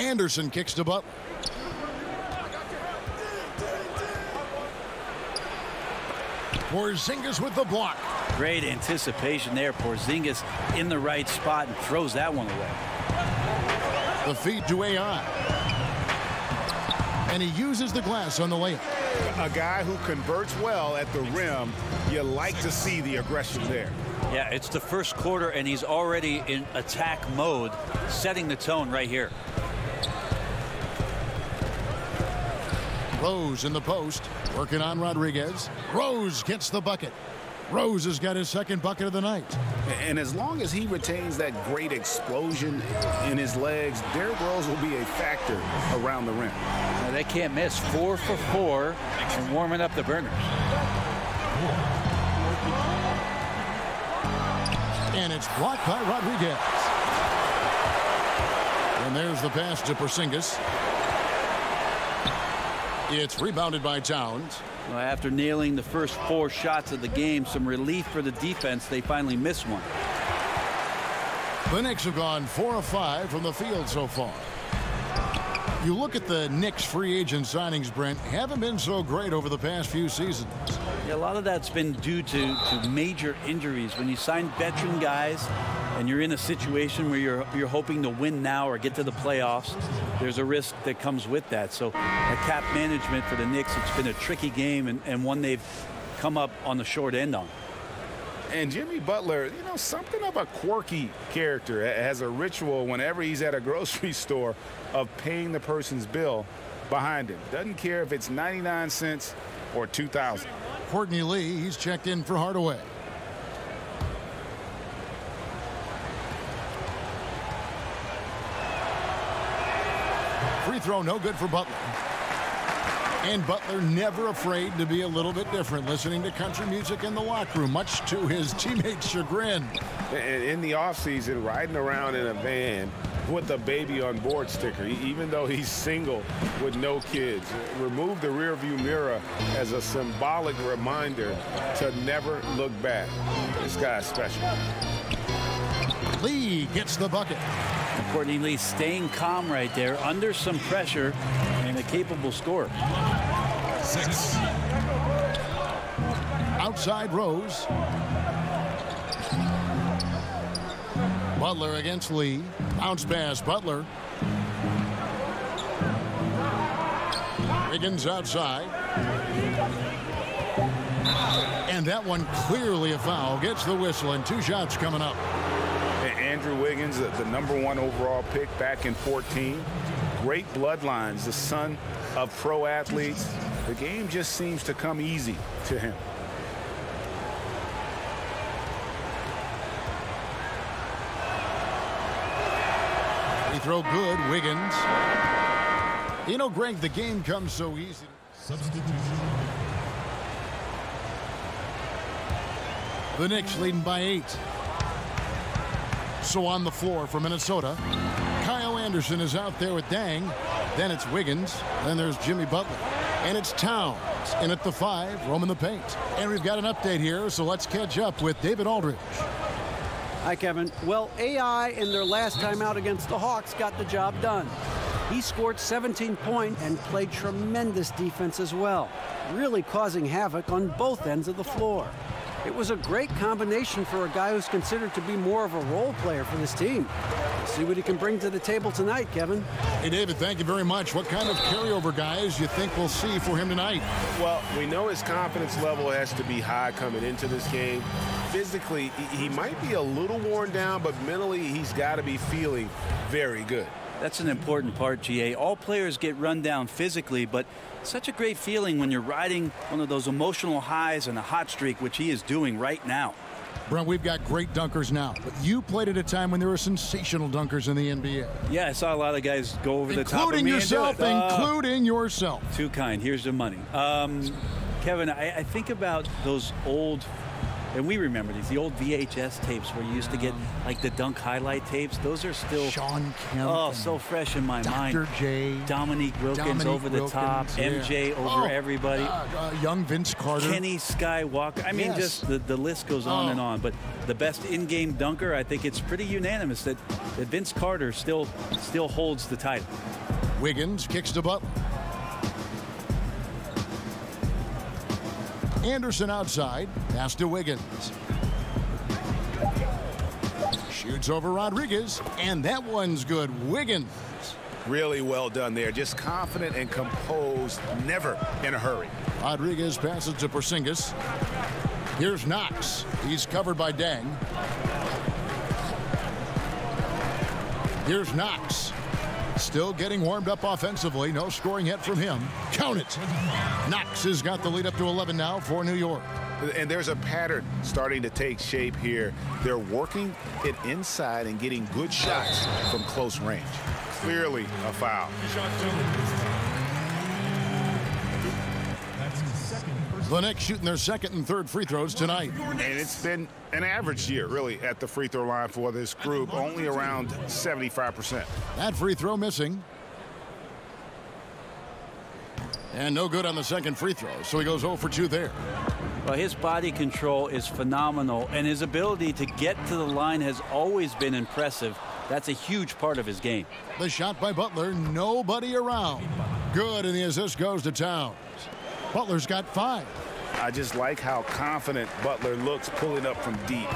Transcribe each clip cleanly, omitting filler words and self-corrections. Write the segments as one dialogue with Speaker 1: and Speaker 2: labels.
Speaker 1: Anderson kicks to Butler. Porzingis with the block.
Speaker 2: Great anticipation there. Porzingis in the right spot and throws that one away.
Speaker 1: The feed to AI. And he uses the glass on the layup.
Speaker 3: A guy who converts well at the rim. You like to see the aggression there.
Speaker 2: Yeah, it's the first quarter, and he's already in attack mode, setting the tone right here.
Speaker 1: Rose in the post, working on Rodriguez. Rose gets the bucket. Rose has got his second bucket of the night.
Speaker 3: And as long as he retains that great explosion in his legs, Derrick Rose will be a factor around the rim.
Speaker 2: Now, they can't miss. 4 for 4 and warming up the burners.
Speaker 1: And it's blocked by Rodriguez. And there's the pass to Porzingis. It's rebounded by Towns.
Speaker 2: Well, after nailing the first 4 shots of the game, some relief for the defense. They finally missed one.
Speaker 1: The Knicks have gone 4 of 5 from the field so far. You look at the Knicks free agent signings, Brent, haven't been so great over the past few seasons.
Speaker 2: Yeah, a lot of that's been due to major injuries. When you sign veteran guys and you're in a situation where you're hoping to win now or get to the playoffs, there's a risk that comes with that. So the cap management for the Knicks, it's been a tricky game and one they've come up on the short end on.
Speaker 3: And Jimmy Butler, you know, something of a quirky character, has a ritual whenever he's at a grocery store of paying the person's bill behind him. Doesn't care if it's 99 cents or 2,000.
Speaker 1: Courtney Lee, he's checked in for Hardaway. Free throw, no good for Butler. And Butler never afraid to be a little bit different, listening to country music in the locker room, much to his teammates' chagrin.
Speaker 3: In the offseason, riding around in a van with a baby on board sticker, even though he's single with no kids. Remove the rearview mirror as a symbolic reminder to never look back. This guy's special.
Speaker 1: Lee gets the bucket.
Speaker 2: Courtney Lee staying calm right there, under some pressure, and a capable scorer.
Speaker 1: 6. Outside Rose. Butler against Lee. Bounce pass, Butler. Wiggins outside. And that one clearly a foul. Gets the whistle, and 2 shots coming up.
Speaker 3: Andrew Wiggins, the #1 overall pick back in 14. Great bloodlines, the son of pro athletes. The game just seems to come easy to him.
Speaker 1: Free throw good, Wiggins. You know, Greg, the game comes so easy. Substitution. The Knicks leading by 8. So on the floor for Minnesota, Kyle Anderson is out there with Dang. Then it's Wiggins. Then there's Jimmy Butler. And it's Towns in at the 5, roaming the paint. And we've got an update here, so let's catch up with David Aldridge.
Speaker 4: Hi, Kevin. Well, AI in their last time out against the Hawks got the job done. He scored 17 points and played tremendous defense as well, really causing havoc on both ends of the floor. It was a great combination for a guy who's considered to be more of a role player for this team. We'll see what he can bring to the table tonight, Kevin.
Speaker 1: Hey, David, thank you very much. What kind of carryover guys you think we'll see for him tonight?
Speaker 3: Well, we know his confidence level has to be high coming into this game. Physically, he might be a little worn down, but mentally, he's got to be feeling very good.
Speaker 2: That's an important part, GA. All players get run down physically, but such a great feeling when you're riding one of those emotional highs and a hot streak, which he is doing right now.
Speaker 1: Brent, we've got great dunkers now, but you played at a time when there were sensational dunkers in the NBA.
Speaker 2: Yeah, I saw a lot of guys go over the top of me.
Speaker 1: Including yourself.
Speaker 2: Too kind. Here's the money. Kevin, I think about those old And we remember these, the old VHS tapes where you used to get like the dunk highlight tapes. Those are still
Speaker 1: Sean Kemp.
Speaker 2: Oh, so fresh in my mind.
Speaker 1: Dr. J.
Speaker 2: Dominique Wilkins over the top. MJ over everybody.
Speaker 1: Young Vince Carter.
Speaker 2: Kenny Skywalker. I mean, just the list goes on and on. But the best in-game dunker, I think it's pretty unanimous that Vince Carter still holds the title.
Speaker 1: Wiggins kicks to Butler. Anderson outside, pass to Wiggins. Shoots over Rodriguez, and that one's good. Wiggins.
Speaker 3: Really well done there. Just confident and composed, never in a hurry.
Speaker 1: Rodriguez passes to Porzingis. Here's Knox. He's covered by Dang. Here's Knox. Still getting warmed up offensively. No scoring yet from him. Count it. Knox has got the lead up to 11 now for New York.
Speaker 3: And there's a pattern starting to take shape here. They're working it inside and getting good shots from close range. Clearly a foul.
Speaker 1: The Knicks shooting their second and third free throws tonight.
Speaker 3: And it's been an average year, really, at the free throw line for this group, only around 75%.
Speaker 1: That free throw missing. And no good on the second free throw, so he goes 0 for 2 there.
Speaker 2: Well, his body control is phenomenal, and his ability to get to the line has always been impressive. That's a huge part of his game.
Speaker 1: The shot by Butler, nobody around. Good, and the assist goes to Towns. Butler's got 5.
Speaker 3: I just like how confident Butler looks pulling up from deep.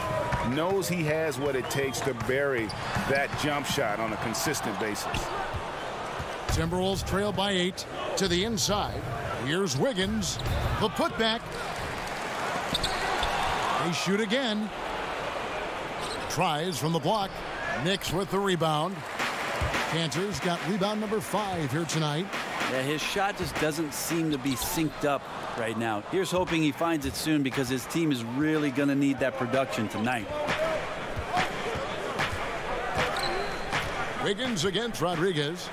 Speaker 3: Knows he has what it takes to bury that jump shot on a consistent basis.
Speaker 1: Timberwolves trail by 8 to the inside. Here's Wiggins. The putback. They shoot again. Tries from the block. Knicks with the rebound. Cantor's got rebound number 5 here tonight.
Speaker 2: Yeah, his shot just doesn't seem to be synced up right now. Here's hoping he finds it soon because his team is really going to need that production tonight.
Speaker 1: Wiggins against Rodriguez.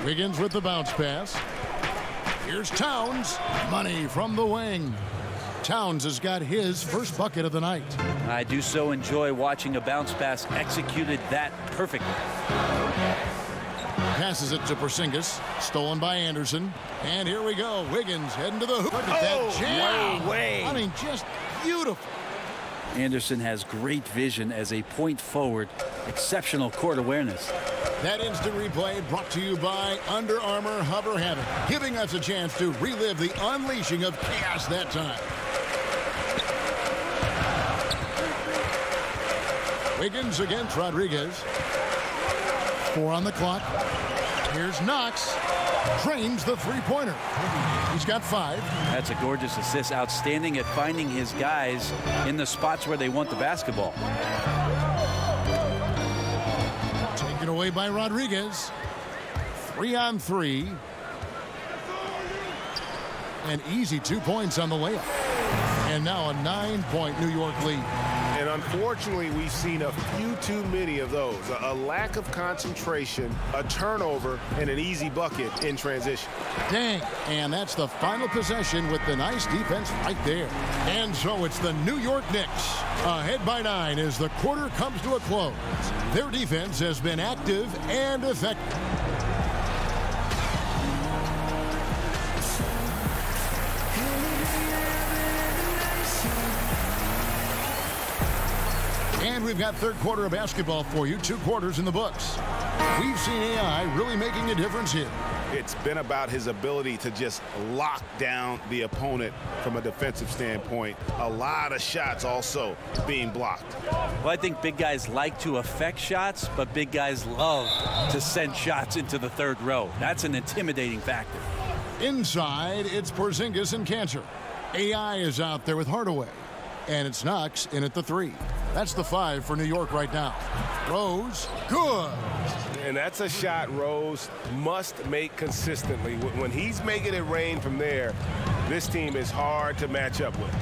Speaker 1: Wiggins with the bounce pass. Here's Towns. Money from the wing. Towns has got his first bucket of the night.
Speaker 2: I do so enjoy watching a bounce pass executed that perfectly.
Speaker 1: Passes it to Porzingis. Stolen by Anderson. And here we go. Wiggins heading to the hoop. Look at that jam.
Speaker 2: No way.
Speaker 1: I mean, just beautiful.
Speaker 2: Anderson has great vision as a point forward. Exceptional court awareness.
Speaker 1: That instant replay brought to you by Under Armour Hover Habit, giving us a chance to relive the unleashing of chaos that time. Wiggins against Rodriguez. 4 on the clock. Here's Knox. Drains the three-pointer. He's got 5.
Speaker 2: That's a gorgeous assist. Outstanding at finding his guys in the spots where they want the basketball.
Speaker 1: Taken away by Rodriguez. 3 on 3. An easy 2 points on the layup. And now a 9-point New York lead.
Speaker 3: And unfortunately, we've seen a few too many of those. A lack of concentration, a turnover, and an easy bucket in transition.
Speaker 1: Dang. And that's the final possession with the nice defense right there. And so it's the New York Knicks ahead by 9 as the quarter comes to a close. Their defense has been active and effective. And we've got third quarter of basketball for you. 2 quarters in the books. We've seen AI really making a difference here.
Speaker 3: It's been about his ability to just lock down the opponent from a defensive standpoint. A lot of shots also being blocked.
Speaker 2: Well, I think big guys like to affect shots, but big guys love to send shots into the third row. That's an intimidating factor.
Speaker 1: Inside, it's Porzingis and Cantor. AI is out there with Hardaway. And it's Knox in at the 3. That's the 5 for New York right now. Rose, good.
Speaker 3: And that's a shot Rose must make consistently. When he's making it rain from there, this team is hard to match up with.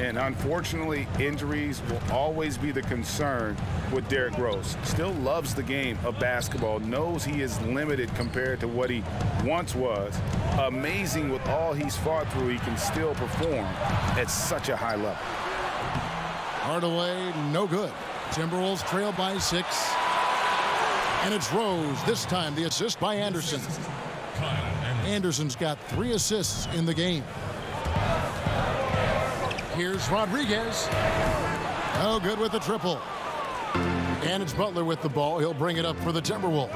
Speaker 3: And unfortunately, injuries will always be the concern with Derrick Rose. Still loves the game of basketball, knows he is limited compared to what he once was. Amazing with all he's fought through, he can still perform at such a high level.
Speaker 1: Hardaway, no good. Timberwolves trail by 6. And it's Rose. This time the assist by Anderson. Anderson's got 3 assists in the game. Here's Rodriguez. Oh, good with the triple. And it's Butler with the ball. He'll bring it up for the Timberwolves.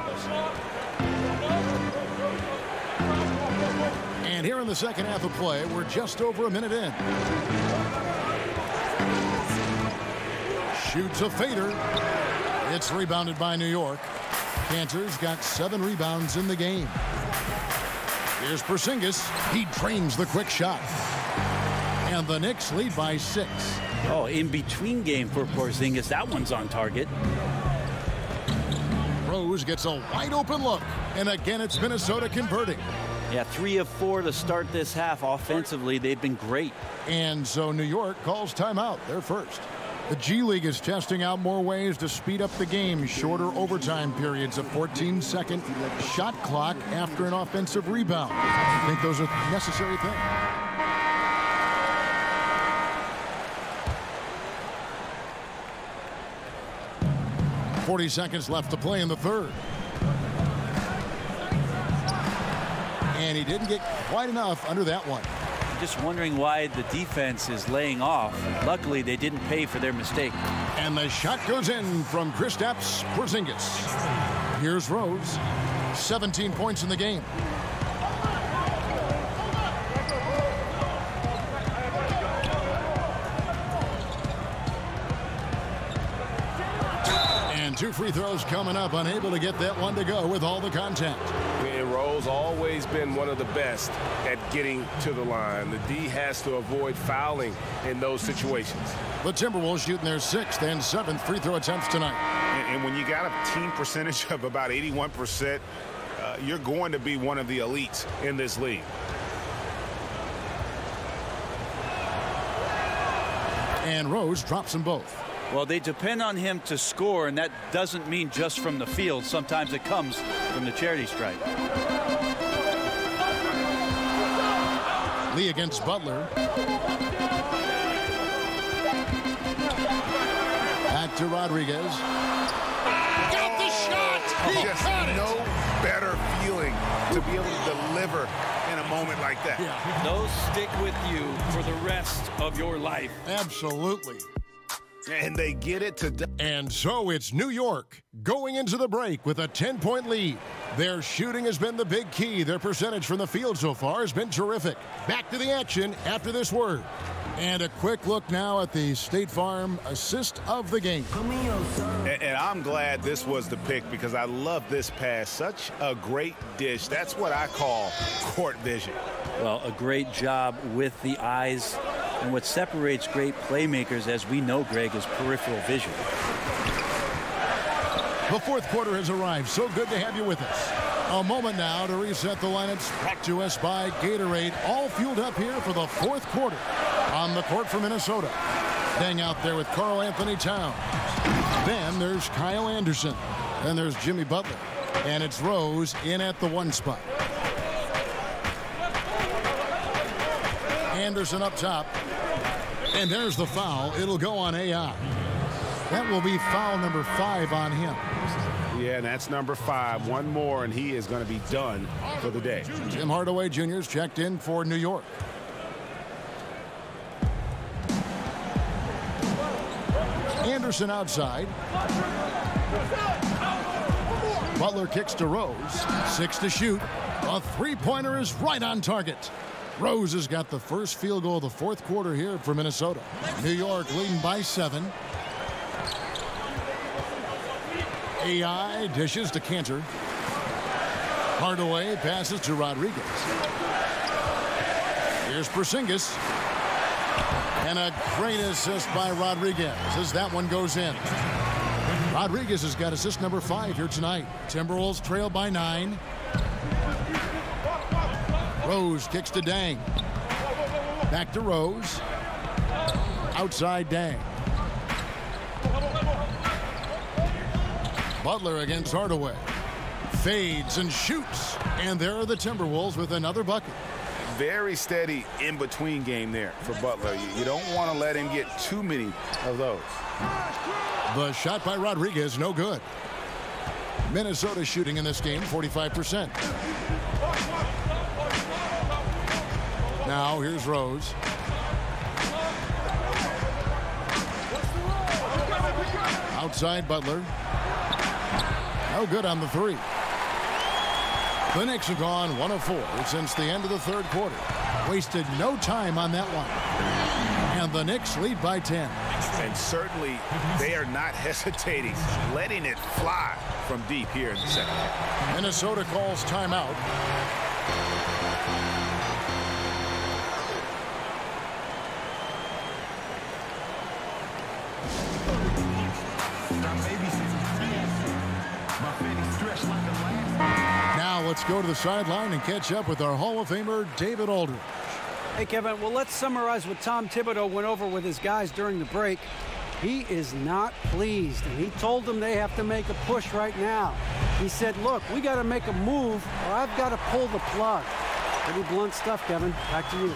Speaker 1: And here in the second half of play, we're just over a minute in. Shoots a fader. It's rebounded by New York. Cantor's got 7 rebounds in the game. Here's Porzingis. He drains the quick shot. And the Knicks lead by 6.
Speaker 2: Oh, in between game for Porzingis. That one's on target.
Speaker 1: Rose gets a wide open look. And again, it's Minnesota converting.
Speaker 2: Yeah, 3 of 4 to start this half. Offensively, they've been great.
Speaker 1: And so New York calls timeout. They're first. The G League is testing out more ways to speed up the game. Shorter overtime periods, a 14-second shot clock after an offensive rebound. I think those are necessary things. .40 seconds left to play in the third. And he didn't get quite enough under that one.
Speaker 2: Just wondering why the defense is laying off. Luckily, they didn't pay for their mistake.
Speaker 1: And the shot goes in from Kristaps Porzingis. Here's Rose. 17 points in the game. And 2 free throws coming up. Unable to get that one to go with all the contact.
Speaker 3: And Rose always been one of the best at getting to the line. The D has to avoid fouling in those situations.
Speaker 1: The Timberwolves shooting their 6th and 7th free throw attempts tonight.
Speaker 3: And when you got a team percentage of about 81%, you're going to be one of the elites in this league.
Speaker 1: And Rose drops them both.
Speaker 2: Well, they depend on him to score, and that doesn't mean just from the field. Sometimes it comes from the charity stripe.
Speaker 1: Lee against Butler. Back to Rodriguez. Got the shot! He
Speaker 3: Just
Speaker 1: got it!
Speaker 3: No better feeling to be able to deliver in a moment like that.
Speaker 1: Yeah.
Speaker 2: Those stick with you for the rest of your life.
Speaker 1: Absolutely.
Speaker 3: And they get it to...
Speaker 1: And so it's New York going into the break with a 10-point lead. Their shooting has been the big key. Their percentage from the field so far has been terrific. Back to the action after this word. And a quick look now at the State Farm assist of the game.
Speaker 3: And I'm glad this was the pick because I love this pass. Such a great dish. That's what I call court vision.
Speaker 2: Well, a great job with the eyes. And what separates great playmakers, as we know, Greg, is peripheral vision.
Speaker 1: The fourth quarter has arrived. So good to have you with us. A moment now to reset the lineups brought to us by Gatorade. All fueled up here for the fourth quarter. On the court for Minnesota. Dang out there with Karl Anthony Towns. Then there's Kyle Anderson. Then there's Jimmy Butler. And it's Rose in at the 1 spot. Anderson up top. And there's the foul. It'll go on AI. That will be foul number 5 on him.
Speaker 3: Yeah, and that's number 5. One more, and he is going to be done for the day.
Speaker 1: Tim Hardaway Jr. is checked in for New York. Anderson outside. Butler kicks to Rose. 6 to shoot. A three-pointer is right on target. Rose has got the first field goal of the fourth quarter here for Minnesota. New York leading by 7. AI dishes to Cantor. Hardaway passes to Rodriguez. Here's Porzingis. And a great assist by Rodriguez as that one goes in. Rodriguez has got assist number 5 here tonight. Timberwolves trail by 9. Rose kicks to Dang. Back to Rose. Outside Dang. Butler against Hardaway. Fades and shoots. And there are the Timberwolves with another bucket.
Speaker 3: Very steady in-between game there for Butler. You don't want to let him get too many of those.
Speaker 1: The shot by Rodriguez, no good. Minnesota shooting in this game, 45%. Now here's Rose. Outside Butler. No good on the three. The Knicks have gone 1 of 4 since the end of the third quarter. Wasted no time on that one. And the Knicks lead by 10.
Speaker 3: And certainly they are not hesitating, letting it fly from deep here in the second half.
Speaker 1: Minnesota calls timeout. Now let's go to the sideline and catch up with our Hall of Famer, David Aldridge.
Speaker 4: Hey, Kevin, well, let's summarize what Tom Thibodeau went over with his guys during the break. He is not pleased, and he told them they have to make a push right now. He said, look, we got to make a move, or I've got to pull the plug. Pretty blunt stuff, Kevin. Back to you.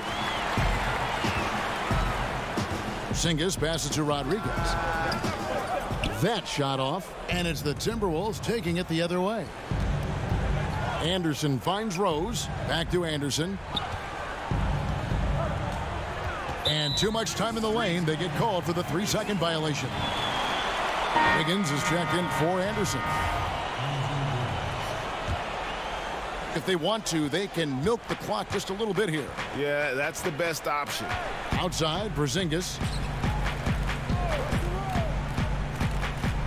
Speaker 1: Porzingis passes to Rodriguez. That shot off, and it's the Timberwolves taking it the other way. Anderson finds Rose. Back to Anderson. And too much time in the lane. They get called for the 3-second violation. Wiggins is checked in for Anderson. If they want to, they can milk the clock just a little bit here.
Speaker 3: Yeah, that's the best option.
Speaker 1: Outside, Porzingis.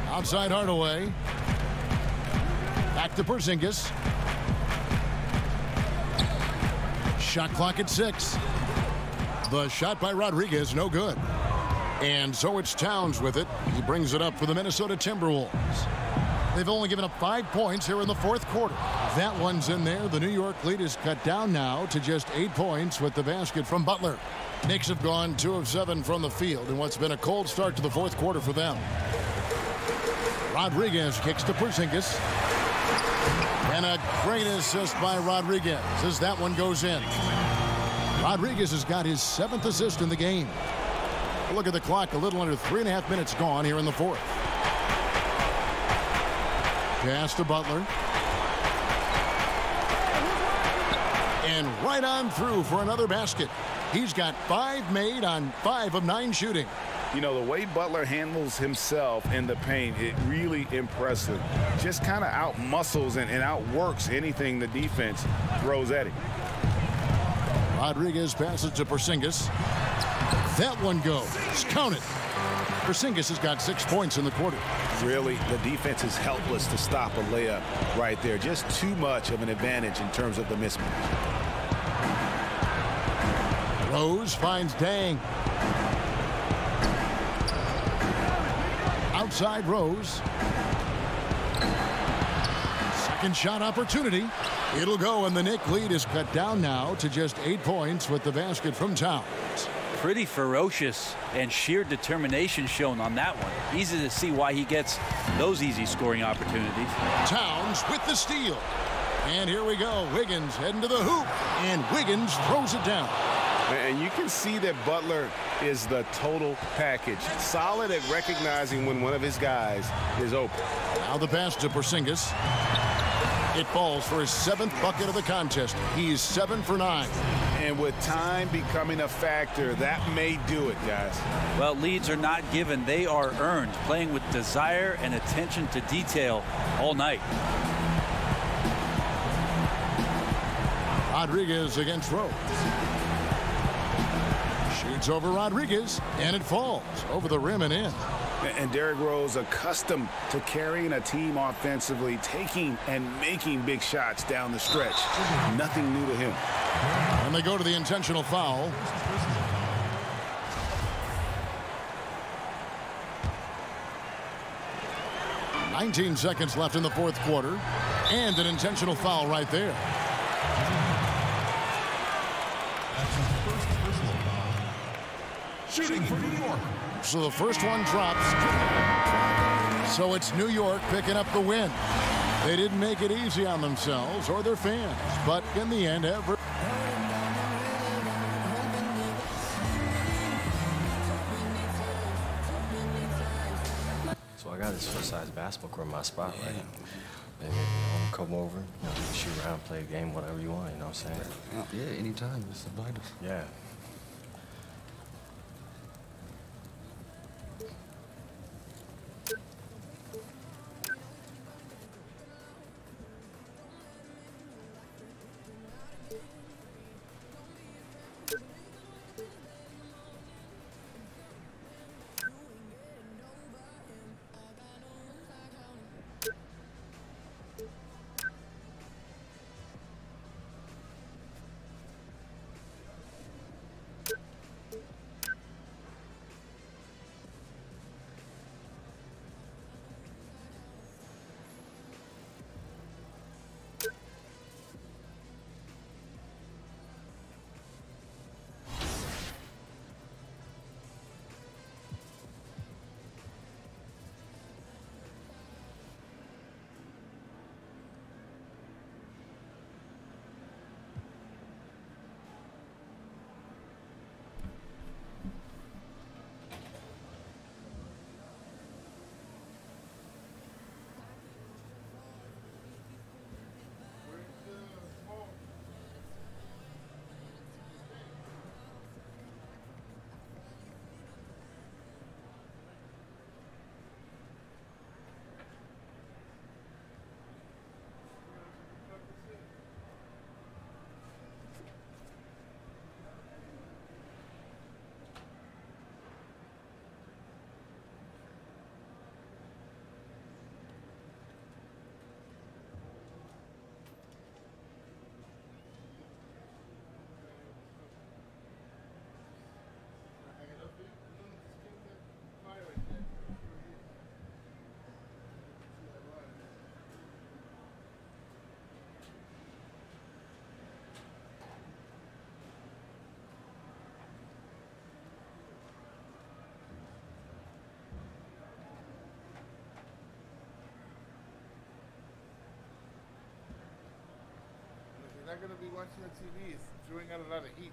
Speaker 1: Outside Hardaway. Back to Porzingis. Shot clock at 6. The shot by Rodriguez, no good. And so it's Towns with it. He brings it up for the Minnesota Timberwolves. They've only given up 5 points here in the fourth quarter. That one's in there. The New York lead is cut down now to just 8 points with the basket from Butler. Knicks have gone 2 of 7 from the field in what's been a cold start to the fourth quarter for them. Rodriguez kicks to Porzingis. And a great assist by Rodriguez as that one goes in. Rodriguez has got his 7th assist in the game. Look at the clock, a little under 3.5 minutes gone here in the fourth. Pass to Butler. And right on through for another basket. He's got 5 made on 5 of 9 shooting.
Speaker 3: You know, the way Butler handles himself in the paint, it really impressive. Just kind of out-muscles and outworks anything the defense throws at him.
Speaker 1: Rodriguez passes to Porzingis. That one goes. Count it. Porzingis has got 6 points in the quarter.
Speaker 3: Really, the defense is helpless to stop a layup right there. Just too much of an advantage in terms of the mismatch.
Speaker 1: Rose finds Dang. Outside Rose. Second shot opportunity. It'll go, and the Knicks lead is cut down now to just 8 points with the basket from Towns.
Speaker 2: Pretty ferocious and sheer determination shown on that one. Easy to see why he gets those easy scoring opportunities.
Speaker 1: Towns with the steal. And here we go. Wiggins heading to the hoop. And Wiggins throws it down.
Speaker 3: And you can see that Butler is the total package. Solid at recognizing when one of his guys is open.
Speaker 1: Now the pass to Porzingis. It falls for his 7th bucket of the contest. He's 7 for 9.
Speaker 3: And with time becoming a factor, that may do it, guys.
Speaker 2: Well, leads are not given. They are earned. Playing with desire and attention to detail all night.
Speaker 1: Rodriguez against Rose. Shoots over Rodriguez, and it falls over the rim and in.
Speaker 3: And Derrick Rose, accustomed to carrying a team offensively, taking and making big shots down the stretch. Nothing new to him.
Speaker 1: And they go to the intentional foul. "19 seconds left in the fourth quarter. And an intentional foul right there.
Speaker 5: shooting for New York.
Speaker 1: So the first one drops. So it's New York picking up the win. They didn't make it easy on themselves or their fans, but in the end,
Speaker 6: So I got this full-size basketball court in my spot, right? And you know, come over, you know, you can shoot around, play a game, whatever you want, you know what I'm saying?
Speaker 7: Yeah, anytime. Just invite us.
Speaker 6: Yeah.
Speaker 8: You're not going to be watching the TV. It's drawing out a lot of heat.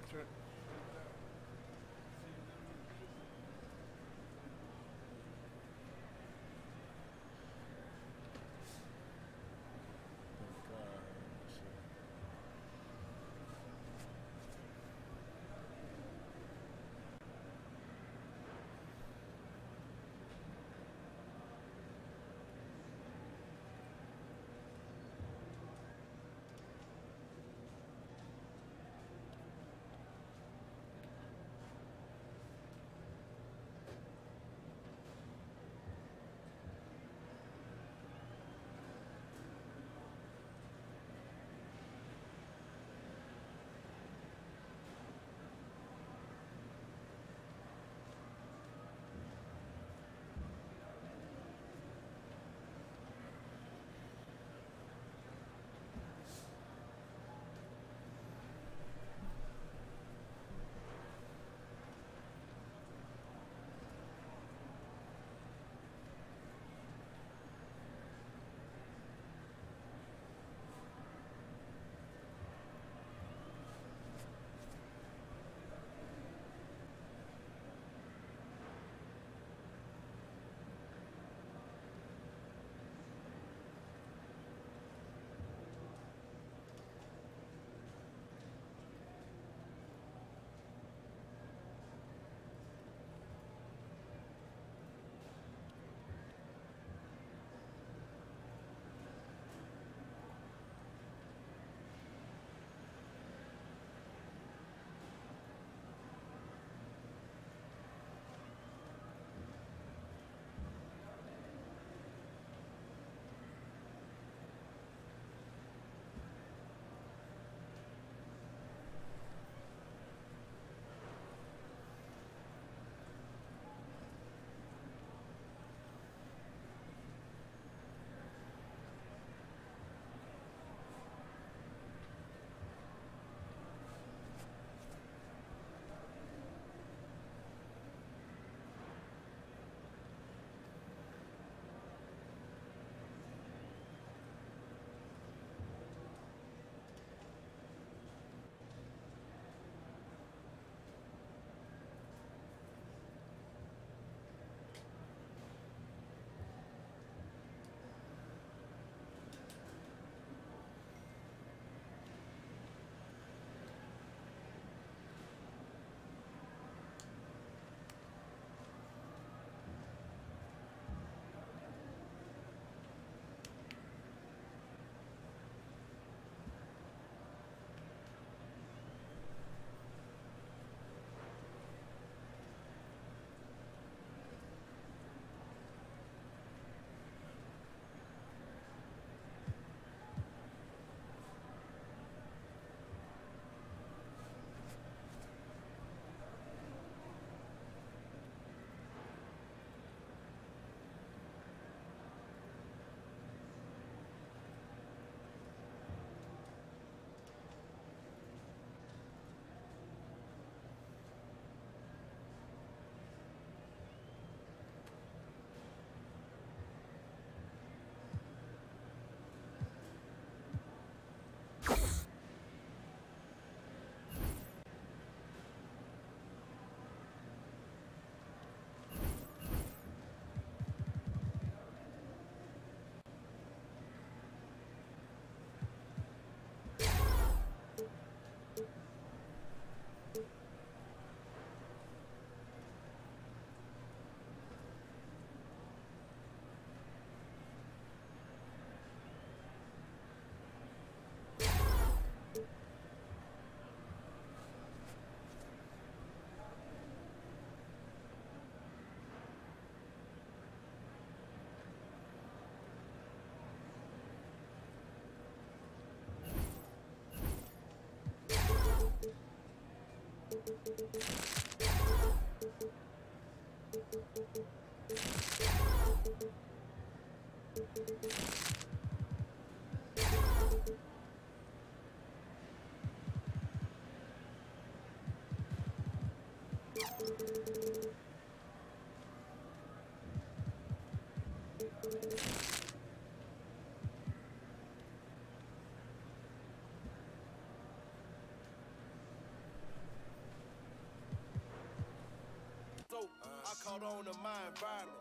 Speaker 5: I caught on to my environment.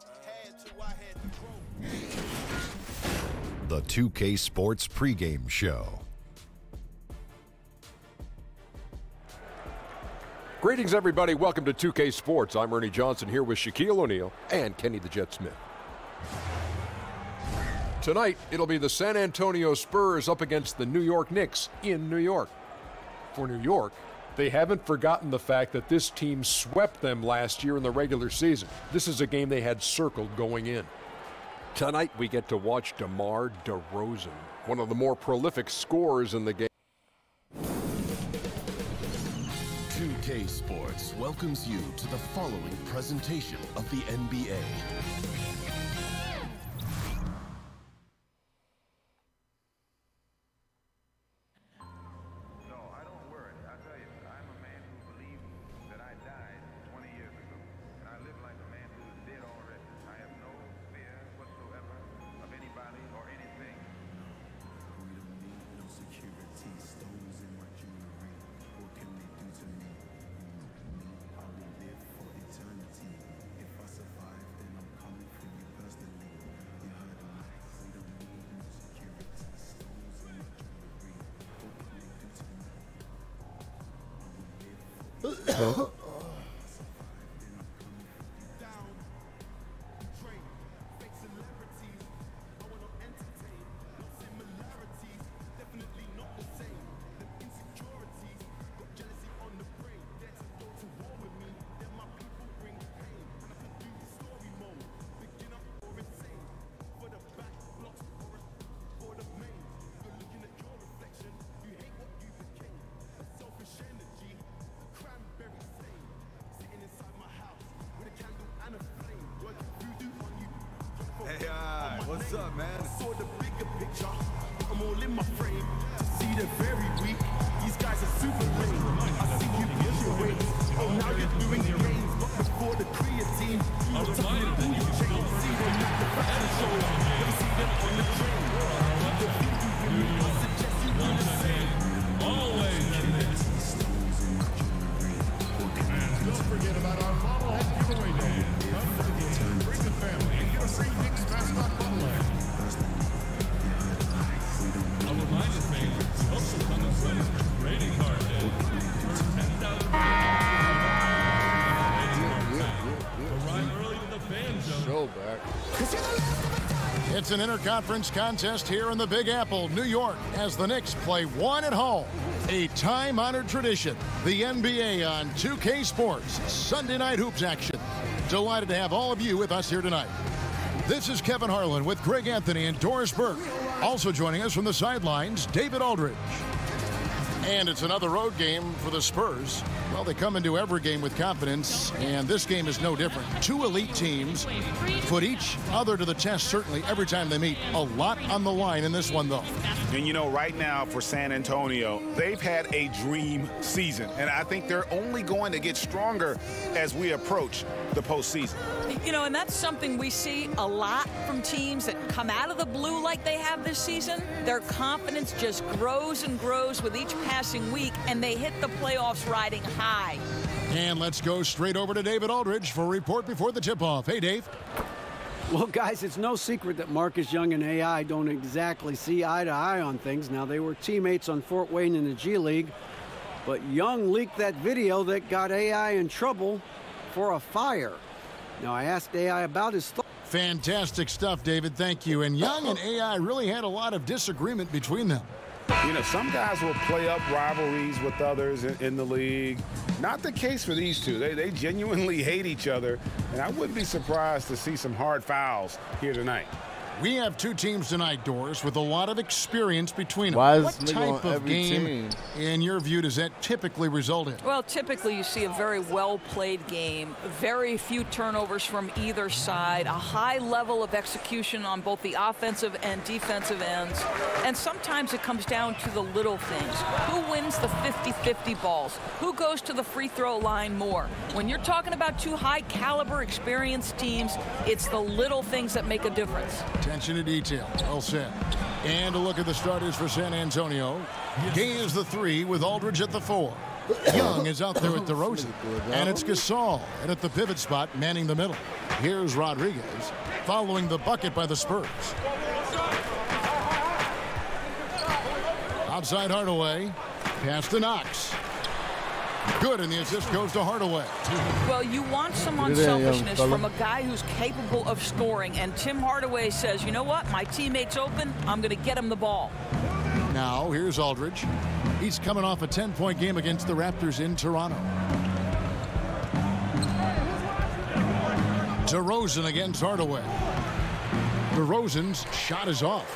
Speaker 5: I had to grow.
Speaker 9: The 2K Sports pregame show.
Speaker 10: Greetings, everybody. Welcome to 2K Sports. I'm Ernie Johnson here with Shaquille O'Neal and Kenny the Jet Smith. Tonight, it'll be the San Antonio Spurs up against the New York Knicks in New York. For New York, they haven't forgotten the fact that this team swept them last year in the regular season. This is a game they had circled going in. Tonight, we get to watch DeMar DeRozan, one of the more prolific scorers in the game.
Speaker 9: 2K Sports welcomes you to the following presentation of the NBA.
Speaker 5: What's up, man? I saw the bigger picture. I'm all in my frame. To see the very weak. These guys are super lame. I see you push your weight. Oh, now you're doing the games. But before the creatine, you were talking to booty chain. See them at the fashion show. Never see them on the train. I suggest you do the same. Always.
Speaker 1: And don't forget about our bobblehead giveaway day. Come to the game, bring the family, and get a free Knicks mascot bobblehead.
Speaker 11: I'll remind you, fans, we also come and play rating card day. For $10,000. Arrive early to the fan zone.
Speaker 1: So back. It's an interconference contest here in the Big Apple, New York, as the Knicks play one at home. A time-honored tradition, the NBA on 2K Sports, Sunday night hoops action. Delighted to have all of you with us here tonight. This is Kevin Harlan with Greg Anthony and Doris Burke. Also joining us from the sidelines, David Aldridge. And it's another road game for the Spurs. Well, they come into every game with confidence, and this game is no different. Two elite teams put each other to the test, certainly, every time they meet. A lot on the line in this one, though.
Speaker 3: And, you know, right now for San Antonio, they've had a dream season. And I think they're only going to get stronger as we approach the postseason.
Speaker 12: You know, and that's something we see a lot from teams that come out of the blue like they have this season. Their confidence just grows and grows with each passing week, and they hit the playoffs riding high.
Speaker 1: And let's go straight over to David Aldridge for a report before the tip-off. Hey, Dave.
Speaker 4: Well, guys, it's no secret that Marcus Young and AI don't exactly see eye to eye on things. Now, they were teammates on Fort Wayne in the G League, but Young leaked that video that got AI in trouble for a fire. Now, I asked AI about his thoughts.
Speaker 1: Fantastic stuff, David. Thank you. And Young and AI really had a lot of disagreement between them.
Speaker 3: You know, some guys will play up rivalries with others in the league. Not the case for these two. They genuinely hate each other, and I wouldn't be surprised to see some hard fouls here tonight.
Speaker 1: We have two teams tonight, Doris, with a lot of experience between them.
Speaker 8: Why is
Speaker 1: what
Speaker 8: nigga
Speaker 1: type
Speaker 8: on
Speaker 1: of
Speaker 8: every
Speaker 1: game,
Speaker 8: team?
Speaker 1: in your view, does that typically result in?
Speaker 12: Well, typically you see a very well-played game, very few turnovers from either side, a high level of execution on both the offensive and defensive ends, and sometimes it comes down to the little things. Who wins the 50-50 balls? Who goes to the free throw line more? When you're talking about two high-caliber, experienced teams, it's the little things that make a difference.
Speaker 1: Attention to detail. Well said. And a look at the starters for San Antonio. Gay is the 3 with Aldridge at the 4. Young is out there at DeRozan. And it's Gasol. And at the pivot spot, manning the middle. Here's Rodriguez following the bucket by the Spurs. Outside Hardaway. Pass to Knox. Good, and the assist goes to Hardaway.
Speaker 12: Well, you want some unselfishness from a guy who's capable of scoring, and Tim Hardaway says, you know what, my teammate's open, I'm going to get him the ball.
Speaker 1: Now, here's Aldridge. He's coming off a 10-point game against the Raptors in Toronto. DeRozan against Hardaway. DeRozan's shot is off.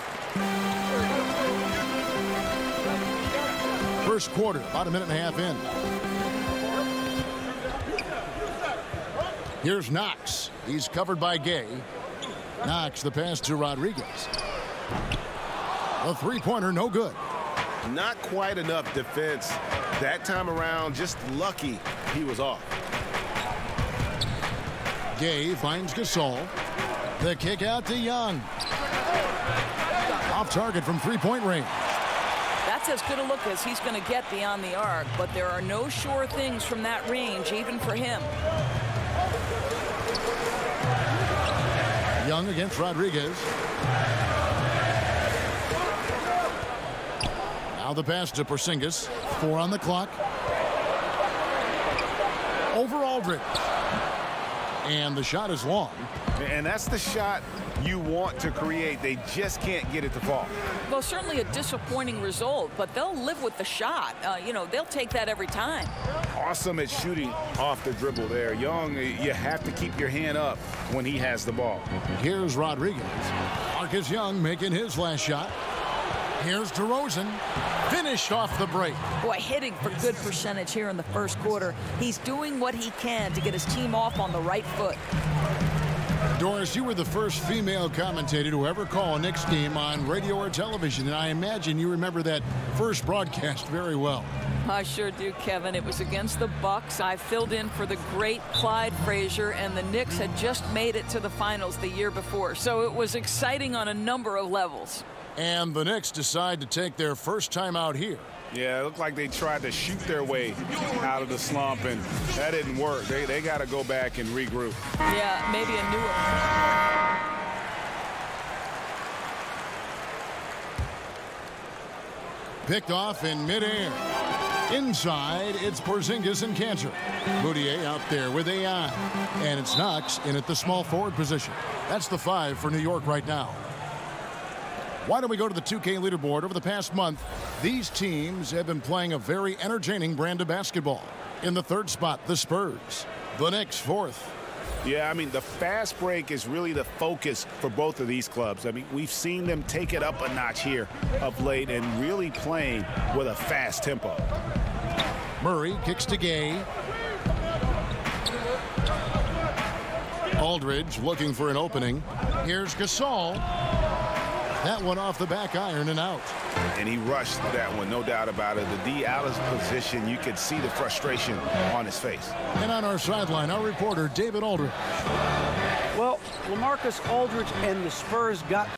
Speaker 1: First quarter, about a minute and a half in. Here's Knox. He's covered by Gay. Knox, the pass to Rodriguez. A three-pointer, no good.
Speaker 3: Not quite enough defense that time around. Just lucky he was off.
Speaker 1: Gay finds Gasol. The kick out to Young. Off target from three-point range.
Speaker 12: That's as good a look as he's going to get beyond the arc, but there are no sure things from that range, even for him.
Speaker 1: Young against Rodriguez. Now the pass to Porzingis. 4 on the clock. Over Aldridge. And the shot is long.
Speaker 3: And that's the shot you want to create. They just can't get it to fall.
Speaker 12: Well, certainly a disappointing result, but they'll live with the shot. They'll take that every time.
Speaker 3: Awesome at shooting off the dribble there. Young, you have to keep your hand up when he has the ball.
Speaker 1: Here's Rodriguez. Marcus Young making his last shot. Here's DeRozan. Finished off the break.
Speaker 12: Boy, hitting for good percentage here in the first quarter. He's doing what he can to get his team off on the right foot.
Speaker 1: Doris, you were the first female commentator to ever call a Knicks game on radio or television, and I imagine you remember that first broadcast very well.
Speaker 12: I sure do, Kevin. It was against the Bucks. I filled in for the great Clyde Frazier, and the Knicks had just made it to the finals the year before, so it was exciting on a number of levels.
Speaker 1: And the Knicks decide to take their first time out here.
Speaker 3: Yeah, it looked like they tried to shoot their way out of the slump, and that didn't work. They got to go back and regroup.
Speaker 12: Yeah, maybe a new one.
Speaker 1: Picked off in midair. Inside, it's Porzingis and Cantor. Moutier out there with AI. And it's Knox in at the small forward position. That's the 5 for New York right now. Why don't we go to the 2K leaderboard? Over the past month, these teams have been playing a very entertaining brand of basketball. In the third spot, the Spurs. The Knicks, 4th.
Speaker 3: Yeah, I mean, the fast break is really the focus for both of these clubs. I mean, we've seen them take it up a notch here of late and really playing with a fast tempo.
Speaker 1: Murray kicks to Gay. Aldridge looking for an opening. Here's Gasol. That one off the back iron and out.
Speaker 3: And he rushed that one, no doubt about it. The D out of position, you could see the frustration on his face.
Speaker 1: And on our sideline, our reporter, David Aldridge.
Speaker 4: Well, LaMarcus Aldridge and the Spurs got...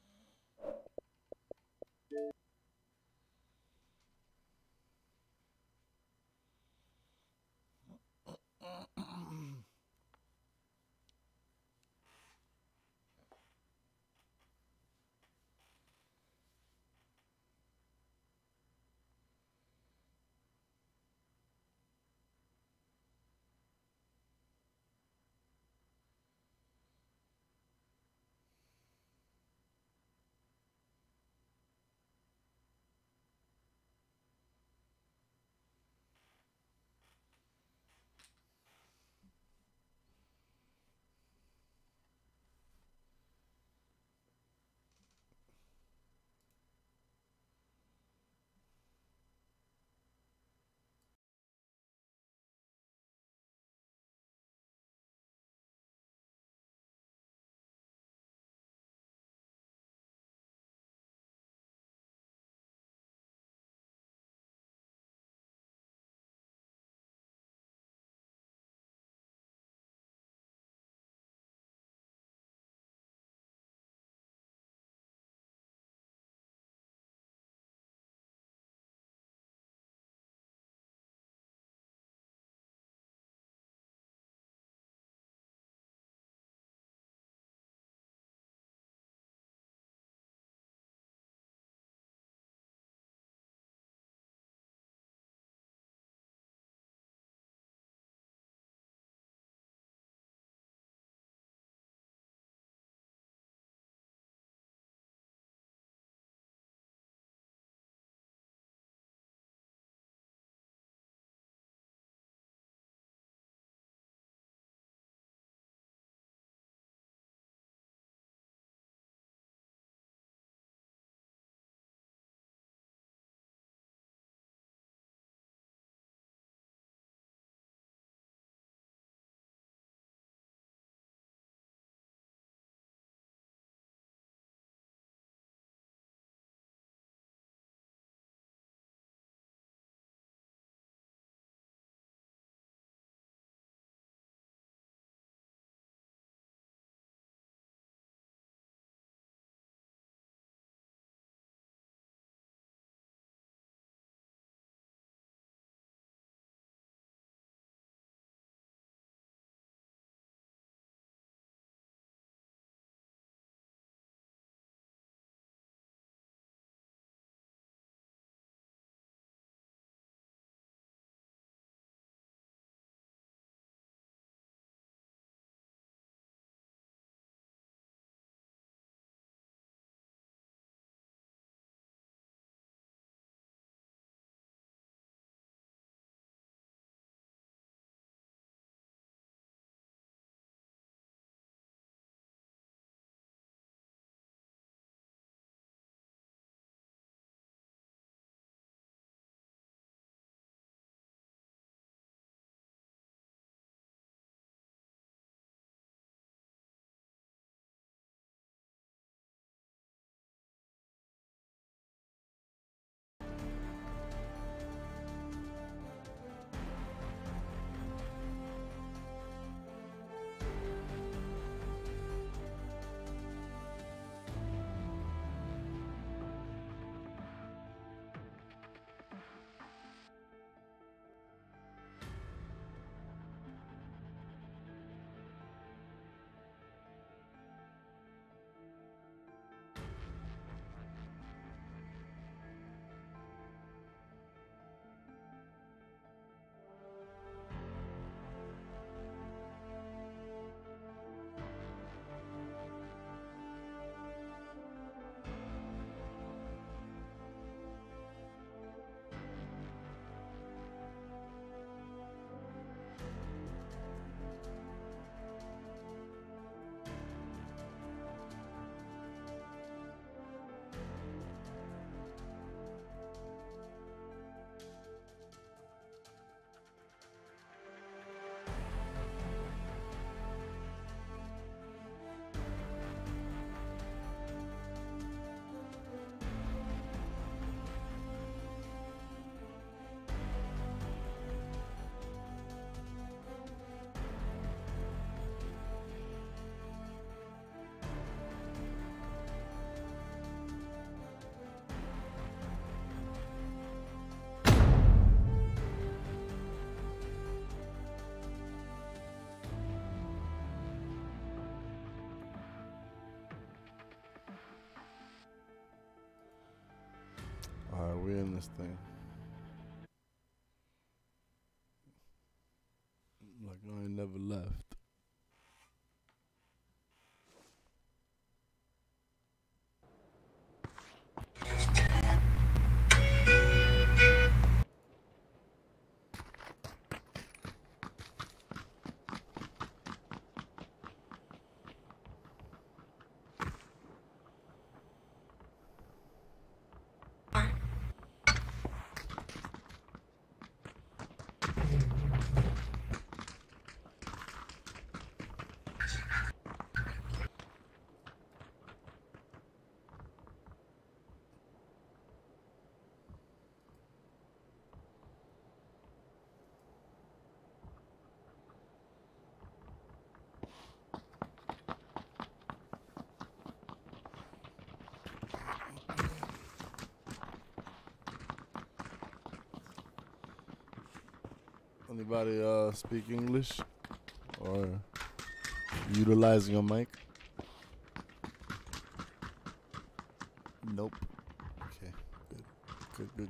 Speaker 8: we in this thing. Like I ain't never left. Anybody speak English or utilizing a mic? Nope. Okay. Good. Good.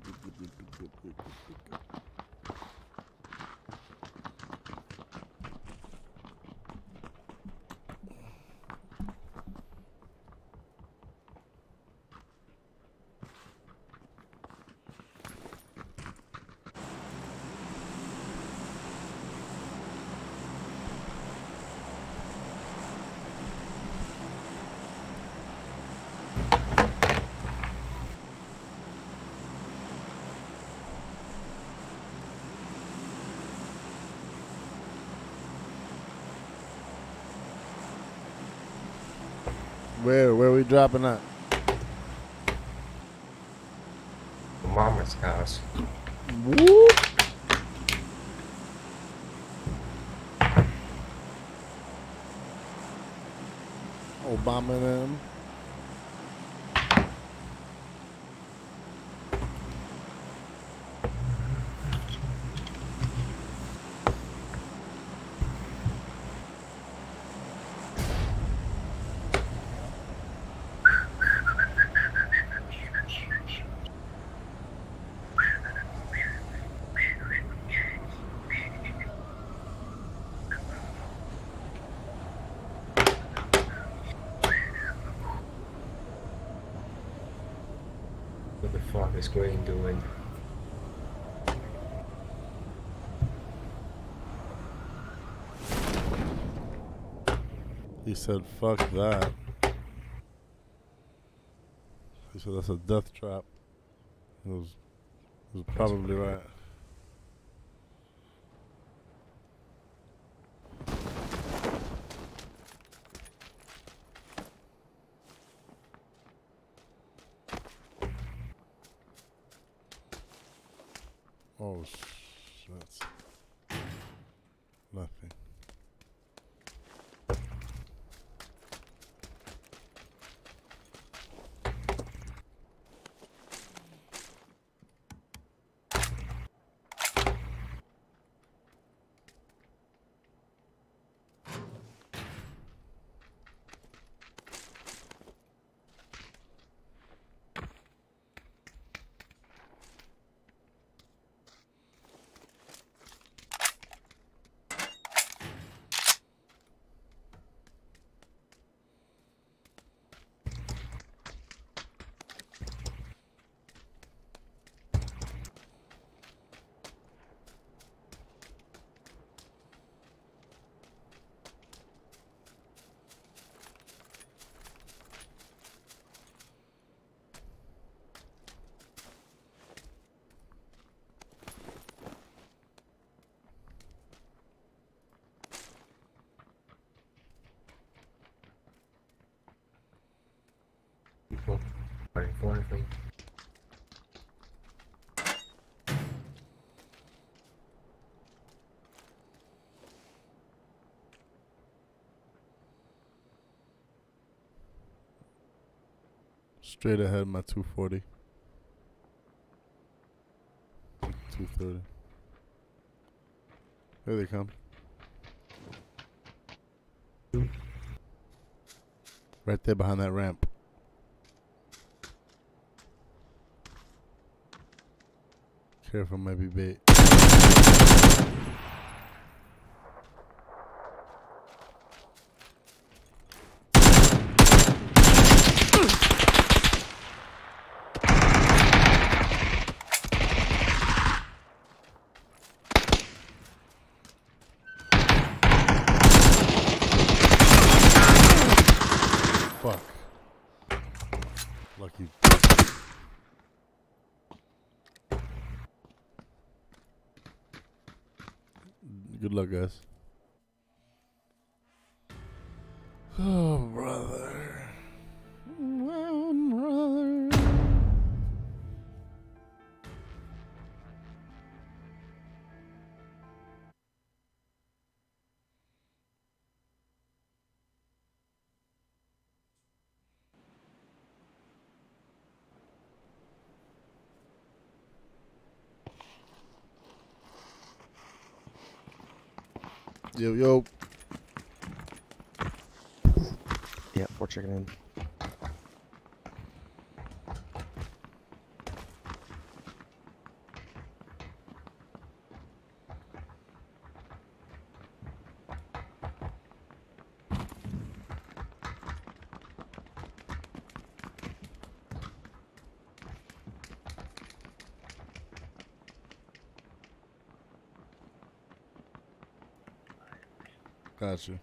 Speaker 8: Where we dropping at?
Speaker 13: Mama's house.
Speaker 8: Woo! Obama and them.
Speaker 13: What the fuck is Green doing?
Speaker 8: He said, fuck that. He said, that's a death trap. He was probably right. Oh, shit. Nothing.
Speaker 13: People waiting for anything.
Speaker 8: Straight ahead, my 240. 230. Here they come. Right there behind that ramp. Careful, maybe bait. Fuck. Lucky. Good luck, guys. Oh, brother. Brother. Yo, yo.
Speaker 14: Yeah, 4 chicken in.
Speaker 8: Gotcha.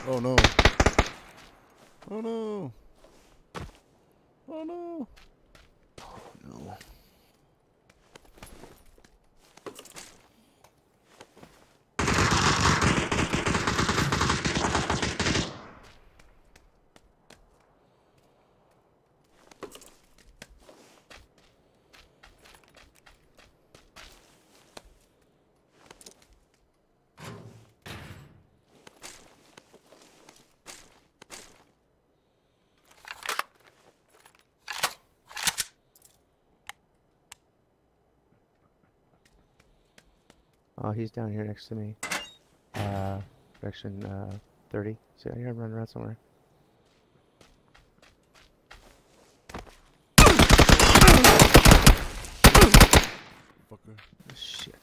Speaker 8: Oh no. Oh no. Oh no. Oh no.
Speaker 14: Oh, he's down here next to me. Direction 30. So I hear him running around somewhere.
Speaker 8: Fucker.
Speaker 14: Shit.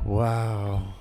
Speaker 8: Wow.